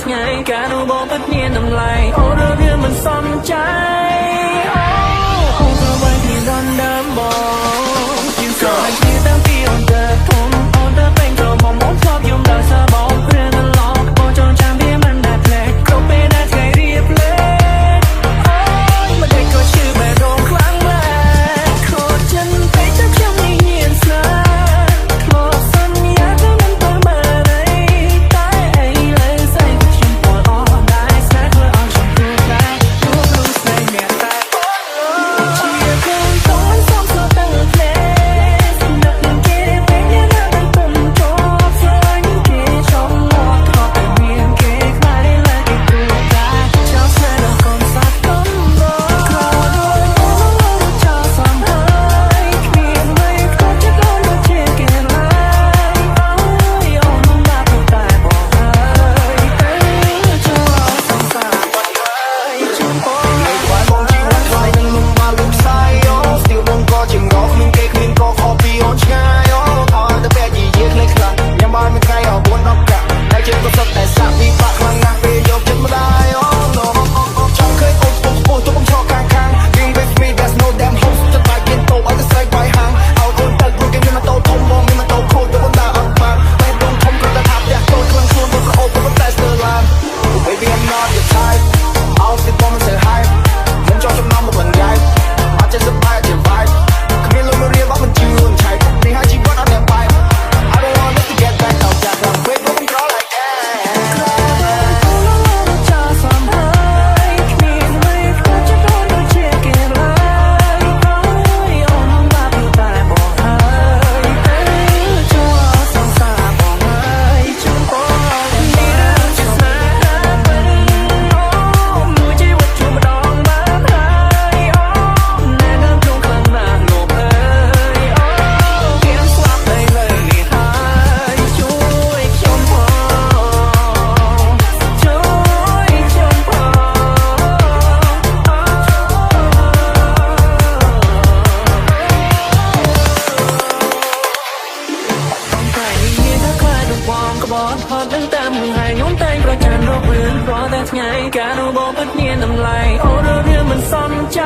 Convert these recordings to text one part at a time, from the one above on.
ថ្ងៃការនោះបងពិតមានតម្លៃអូរឿងមិនសមใจអូក៏បីគ្នាដល់ដើមបងជាស្គាល់គ្នាតាំងពីអូនទៅធំអូនទៅពេញក្រមុំអូនធ្លាប់យំដល់សើបងរឿងកន្លងបងចង់ចាំវាមិនដែលភ្លេចគ្រប់ពេលដែលថ្ងៃរៀបលេងអូយមិនได้ក៏ឈឺបែររងខ្លាំងណាស់ខូចចិនពេកទៅខ្ញុំនេះញៀនស្នេហ៍ធ្លាប់សន្យាថាមិនទៅមើលអីតែឥឡូវស្អីក៏ខ្ញុំពណ៌អស់ដែរស្នេហ៍ធ្វើឲ្យខ្ញុំទូដែរជួបលុះស្នេហ៍អ្នកតែអូនជាកូនតូចសំស្លតាំងភ្លេស្នឹកនឹងគេវិញយ៉ាងណាមិនពុំចប់ស្លាញ់គេចំមកធ្លាប់តែមានគេខ្លាចឡើយគេទូដែរចោលស្នេហ៍ដល់កូនសាត់កំរក្រដូចអូនចោលសំហើយគ្មានអ្វីខ្វះចិត្តអូនដូចជាគេឡើយអូយអូនមិនបាត់តែបងហើយចូលសង្សារបាត់ហើយជូនបងបងជីវិតខ្លាយនឹងលំបាកលំសាយអូស្ទីលបងក៏ជាងរកគ្មានគេគ្មានក៏ខុសពីអូនឆ្ងាយអូខោតែពេលជាយាខ្លេចខ្លាំងញ៉ាំបានមួយថ្ងៃអ4 10កាក់តែជិះក៏សុទ្ធតែសាក់ពីបាក់ខ្លាំងណាស់ពេលយកចិត្តម្ដាយអូចង់ឃើញអូនស្ពស់ទុកខ្ញុំឈរខាង Being with me there's no damn hope ចិត្តបាច់មានតោឲ្យទៅស្រែកបាយហាងឲ្យអូនទៅព្រោះគេមានម៉ូតូធំបងមានម៉ូតូខូចទៅអូនដើរអត់បានតែបងធំក៏ទៅថាផ្ទះតូចខ្លាំងខ្លួនបងប្អូនប៉ុន្តែស្ទើរឡាន Baby I'm not your type I'll sit on and say hi មិនចង់ចំណាំមកមិនយ៉ាយអត់ចេះសប្បាយជា vibe គ្មានលុយមករៀបអត់មិនជឿនឆៃនេះហើយជីវិតអត់មានបែប I don't want us to get back ដល់ចាស់ខ្លាំងពេកមកមិនក្រlike that ចោលសំហើយគ្មានអ្វីខ្វះចិត្តអូនដូចជាគេឡើយអូយអូនមិនបាត់តែបងហើយចូលសង្សារបងហើយជូនបងនេះរឿងជាស្នេហ៍ពិតអូមួយជីវិតជួបម្ដងបានហើយអូណែនាំក្នុងខ្លាំងណាស់លោកអើយអូគេស្លាប់ទៅលើនេះហើយជួយខ្ញុំផងជួយខ្ញុំផងតែនេះថាខ្លាចនឹងបងក្បត់ផត់នឹងតាមហែងខ្ញុំតែងប្រកាន់រករឿងព្រោះតែថ្ងៃការនោះបងពិតមានតម្លៃអូរឿងមិនសមใจ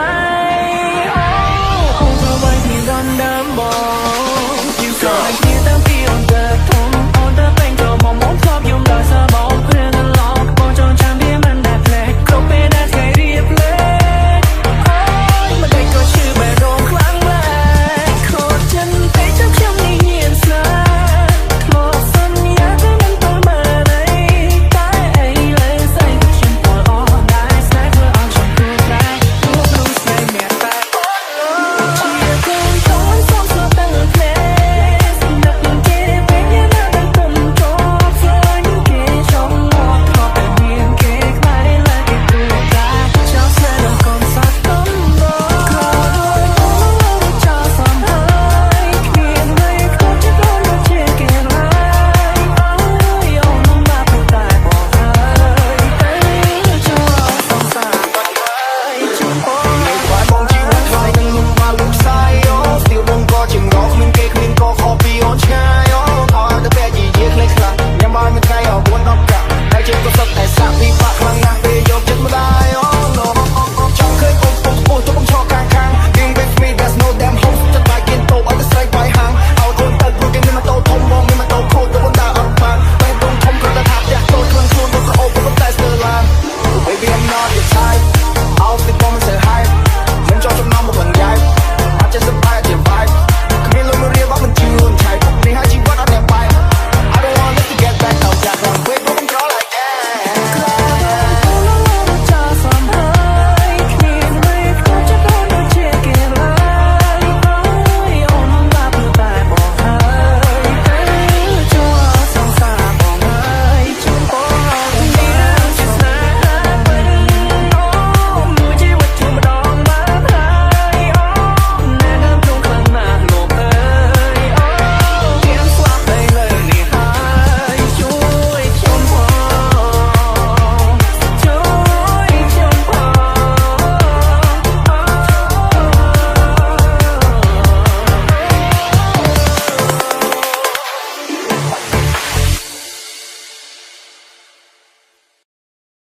អូក៏បីគ្នាដល់ដើមបងជាស្គាល់គ្នា